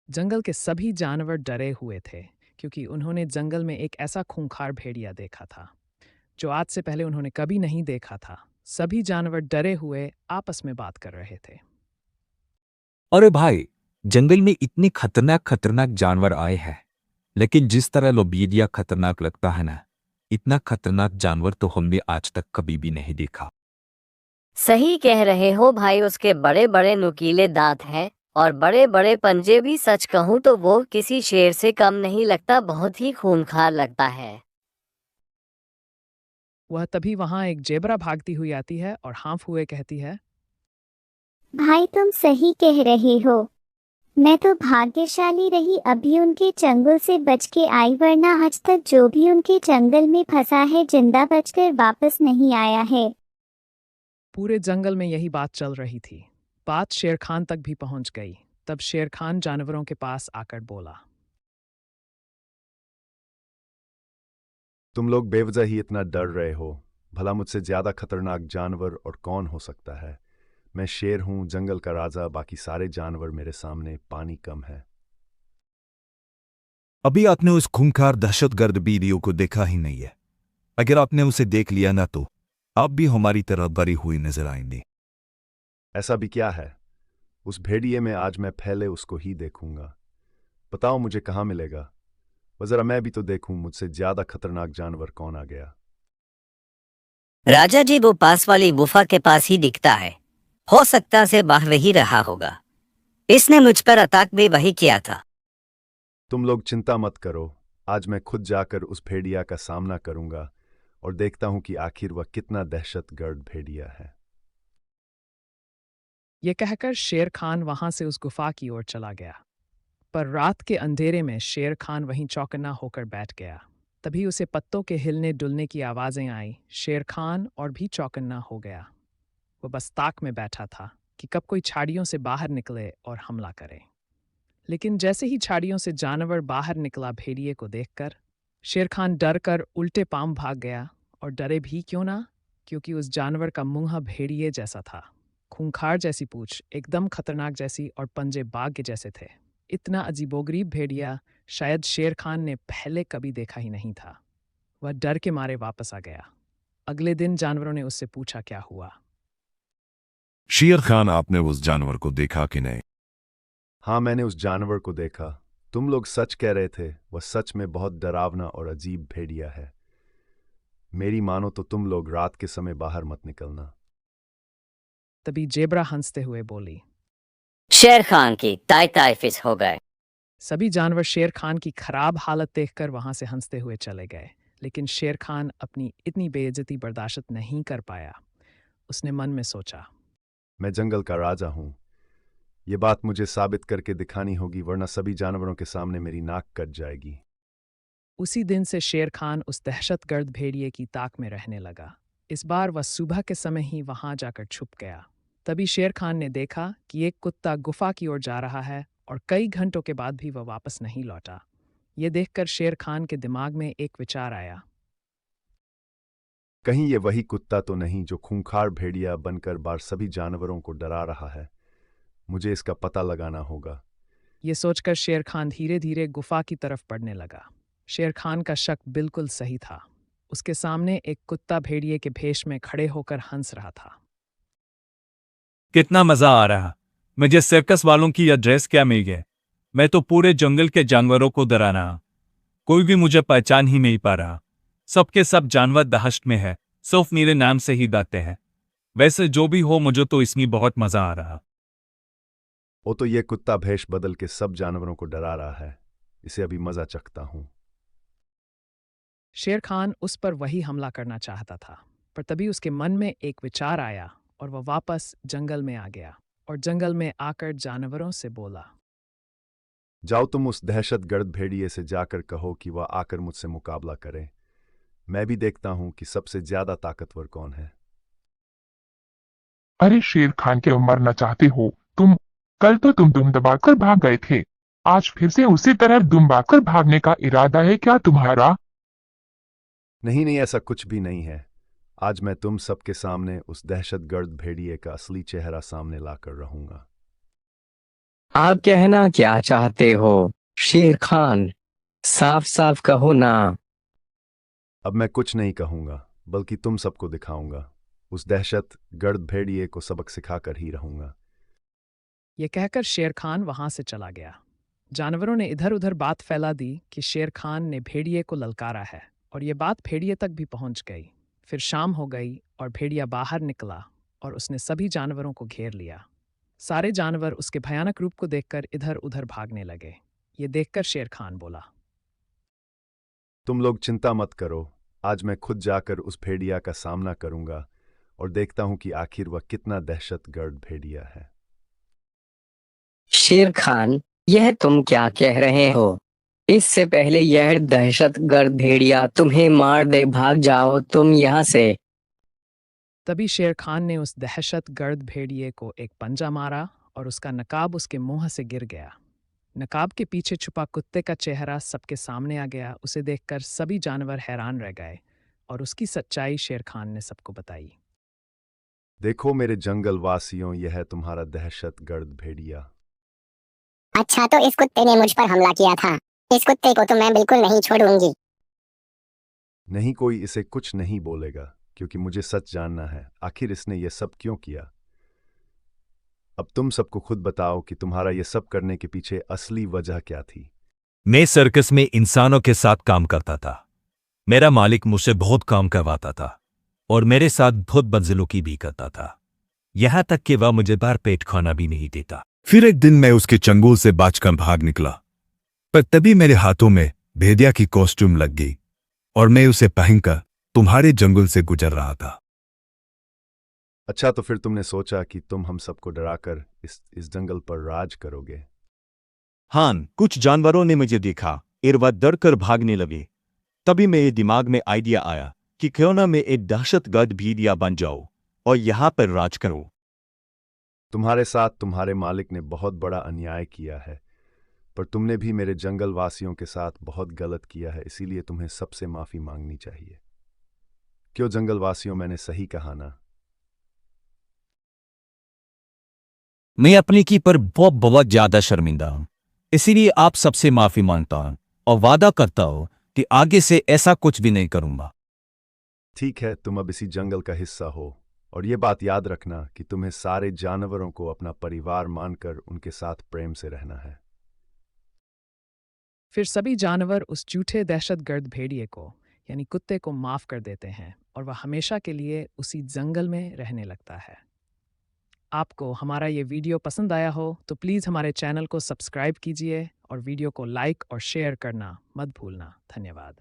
जंगल के सभी जानवर डरे हुए थे क्योंकि उन्होंने जंगल में एक ऐसा खूंखार भेड़िया देखा था जो आज से पहले उन्होंने कभी नहीं देखा था। सभी जानवर डरे हुए आपस में बात कर रहे थे। अरे भाई, जंगल में इतने खतरनाक खतरनाक जानवर आए हैं, लेकिन जिस तरह लोबेलिया खतरनाक लगता है ना, इतना खतरनाक जानवर तो हमने आज तक कभी भी नहीं देखा। सही कह रहे हो भाई, उसके बड़े बड़े नुकीले दांत हैं और बड़े बड़े पंजे भी। सच कहूं तो वो किसी शेर से कम नहीं लगता, बहुत ही खूंखार लगता है। वह तभी वहां एक जेबरा भागती हुई आती है और हाँफ हुए कहती है, भाई तुम सही कह रहे हो। मैं तो भाग्यशाली रही, अभी उनके चंगुल से बच के आई, वरना आज तक जो भी उनके जंगल में फंसा है जिंदा बचकर वापस नहीं आया है। पूरे जंगल में यही बात चल रही थी। बात शेर खान तक भी पहुंच गई। तब शेर खान जानवरों के पास आकर बोला, तुम लोग बेवजह ही इतना डर रहे हो। भला मुझसे ज्यादा खतरनाक जानवर और कौन हो सकता है। मैं शेर हूं, जंगल का राजा। बाकी सारे जानवर मेरे सामने पानी कम है। अभी आपने उस खूंखार दहशतगर्द वीडियो को देखा ही नहीं है। अगर आपने उसे देख लिया ना, तो आप भी हमारी तरह बरी हुई नजर आएंगे। ऐसा भी क्या है? उस भेड़िए में आज मैं पहले उसको ही देखूंगा। बताओ मुझे कहाँ मिलेगा। जरा मैं भी तो देखूं मुझसे ज्यादा खतरनाक जानवर कौन आ गया। राजा जी, वो पास वाली गुफा के पास ही दिखता है। हो सकता से बाहर ही रहा होगा। इसने मुझ पर अटैक भी वही किया था। तुम लोग चिंता मत करो। आज मैं खुद जाकर उस भेड़िया का सामना करूंगा और देखता हूं कि आखिर वह कितना दहशतगर्द भेड़िया है। ये कहकर शेर खान वहां से उस गुफा की ओर चला गया। पर रात के अंधेरे में शेर खान वहीं चौकन्ना होकर बैठ गया। तभी उसे पत्तों के हिलने डुलने की आवाजें आई। शेर खान और भी चौकन्ना हो गया। वो बस ताक में बैठा था कि कब कोई झाड़ियों से बाहर निकले और हमला करे। लेकिन जैसे ही झाड़ियों से जानवर बाहर निकला भेड़िए को देखकर, शेर खान डर कर उल्टे पांव भाग गया। और डरे भी क्यों ना, क्योंकि उस जानवर का मुंह भेड़िए जैसा था। खूंखार जैसी पूंछ, एकदम खतरनाक जैसी, और पंजे बाघ के जैसे थे। इतना अजीबोगरीब भेड़िया शायद शेर खान ने पहले कभी देखा ही नहीं था। वह डर के मारे वापस आ गया। अगले दिन जानवरों ने उससे पूछा क्या हुआ। शेर खान, आपने उस जानवर को देखा कि नहीं? हाँ, मैंने उस जानवर को देखा। तुम लोग सच कह रहे थे। वह सच में बहुत डरावना और अजीब भेड़िया है। मेरी मानो तो तुम लोग रात के समय बाहर मत निकलना। तभी जेबरा हंसते हुए बोली। शेर खान की ताई ताई फिस हो गए। सभी जानवर शेर खान की खराब हालत देखकर वहां से हंसते हुए चले गए। लेकिन शेर खान अपनी इतनी बेइज्जती बर्दाश्त नहीं कर पाया। उसने मन में सोचा, मैं जंगल का राजा हूं। ये बात मुझे साबित करके दिखानी होगी, वरना सभी जानवरों के सामने मेरी नाक कट जाएगी। उसी दिन से शेर खान उस दहशतगर्द भेड़िए की ताक में रहने लगा। इस बार वह सुबह के समय ही वहां जाकर छुप गया। तभी शेर खान ने देखा कि एक कुत्ता गुफा की ओर जा रहा है और कई घंटों के बाद भी वह वापस नहीं लौटा। ये देखकर शेर खान के दिमाग में एक विचार आया। कहीं ये वही कुत्ता तो नहीं जो खूंखार भेड़िया बनकर बार सभी जानवरों को डरा रहा है। मुझे इसका पता लगाना होगा। ये सोचकर शेर खान धीरे धीरे गुफा की तरफ बढ़ने लगा। शेर खान का शक बिल्कुल सही था। उसके सामने एक कुत्ता भेड़िए के भेष में खड़े होकर हंस रहा था। कितना मजा आ रहा। मुझे सर्कस वालों की यह ड्रेस क्या मिल गई। मैं तो पूरे जंगल के जानवरों को डरा रहा। कोई भी मुझे पहचान ही नहीं पा रहा। सबके सब जानवर दहशत में है, सिर्फ मेरे नाम से ही गाते हैं। वैसे जो भी हो, मुझे तो इसमें बहुत मजा आ रहा। वो तो ये कुत्ता भेष बदल के सब जानवरों को डरा रहा है। इसे अभी मजा चखता हूं। शेर खान उस पर वही हमला करना चाहता था, पर तभी उसके मन में एक विचार आया और वह वापस जंगल में आ गया और जंगल में आकर जानवरों से बोला। जाओ, तुम उस दहशतगर्द भेड़िए से जाकर कहो कि वह आकर मुझसे मुकाबला करे। मैं भी देखता हूं कि सबसे ज्यादा ताकतवर कौन है। अरे शेर खान, के मरना चाहते हो तुम? कल तो तुम दुम दबाकर भाग गए थे। आज फिर से उसी तरह दुम दबाकर भागने का इरादा है क्या तुम्हारा? नहीं नहीं, ऐसा कुछ भी नहीं है। आज मैं तुम सबके सामने उस दहशतगर्द भेड़िए का असली चेहरा सामने लाकर रहूंगा। आप कहना क्या चाहते हो शेर खान? साफ साफ कहो ना। अब मैं कुछ नहीं कहूंगा, बल्कि तुम सबको दिखाऊंगा। उस दहशत गर्द भेड़िए को सबक सिखाकर ही रहूंगा। ये कहकर शेर खान वहां से चला गया। जानवरों ने इधर उधर बात फैला दी कि शेर खान ने भेड़िए को ललकारा है, और ये बात भेड़िए तक भी पहुंच गई। फिर शाम हो गई और भेड़िया बाहर निकला और उसने सभी जानवरों को घेर लिया। सारे जानवर उसके भयानक रूप को देखकर इधर उधर भागने लगे। ये देखकर शेर खान बोला, तुम लोग चिंता मत करो, आज मैं खुद जाकर उस भेड़िया का सामना करूंगा और देखता हूं कि आखिर वह कितना दहशतगर्द भेड़िया है। शेर खान, यह तुम क्या कह रहे हो? इससे पहले यह दहशतगर्द भेड़िया तुम्हें मार दे, भाग जाओ तुम यहाँ से। तभी शेर खान ने उस दहशतगर्द भेड़िए को एक पंजा मारा और उसका नकाब उसके मुंह से गिर गया। नकाब के पीछे छुपा कुत्ते का चेहरा सबके सामने आ गया। उसे देखकर सभी जानवर हैरान रह गए और उसकी सच्चाई शेर खान ने सबको बताई। देखो मेरे जंगल वासियों, यह है तुम्हारा दहशतगर्द भेड़िया। अच्छा, तो इस कुत्ते ने मुझ पर हमला किया था। इस कुत्ते को तो मैं बिल्कुल नहीं छोड़ूंगी। नहीं, कोई इसे कुछ नहीं बोलेगा, क्योंकि मुझे सच जानना है आखिर इसने ये सब क्यों किया। अब तुम सबको खुद बताओ कि तुम्हारा ये सब करने के पीछे असली वजह क्या थी। मैं सर्कस में इंसानों के साथ काम करता था। मेरा मालिक मुझसे बहुत काम करवाता था और मेरे साथ बहुत बदसलूकी भी करता था, यहां तक कि वह मुझे बाहर पेट खाना भी नहीं देता। फिर एक दिन मैं उसके चंगुल से बचकर भाग निकला, पर तभी मेरे हाथों में भेड़िया की कॉस्ट्यूम लग गई और मैं उसे पहनकर तुम्हारे जंगल से गुजर रहा था। अच्छा, तो फिर तुमने सोचा कि तुम हम सबको डराकर इस जंगल पर राज करोगे। हान, कुछ जानवरों ने मुझे देखा और वह डर कर भागने लगे। तभी मेरे दिमाग में आइडिया आया कि क्यों ना मैं एक दहशतगर्द भेड़िया बन जाऊं और यहाँ पर राज करूं। तुम्हारे साथ तुम्हारे मालिक ने बहुत बड़ा अन्याय किया है, पर तुमने भी मेरे जंगल वासियों के साथ बहुत गलत किया है, इसीलिए तुम्हें सबसे माफी मांगनी चाहिए। क्यों जंगल वासियों, मैंने सही कहा ना? मैं अपने की पर बहुत ज्यादा शर्मिंदा हूं, इसीलिए आप सबसे माफी मांगता हूं और वादा करता हूं कि आगे से ऐसा कुछ भी नहीं करूंगा। ठीक है, तुम अब इसी जंगल का हिस्सा हो, और ये बात याद रखना कि तुम्हें सारे जानवरों को अपना परिवार मानकर उनके साथ प्रेम से रहना है। फिर सभी जानवर उस झूठे दहशतगर्द भेड़िए को यानी कुत्ते को माफ कर देते हैं और वह हमेशा के लिए उसी जंगल में रहने लगता है। आपको हमारा ये वीडियो पसंद आया हो तो प्लीज़ हमारे चैनल को सब्सक्राइब कीजिए और वीडियो को लाइक और शेयर करना मत भूलना। धन्यवाद।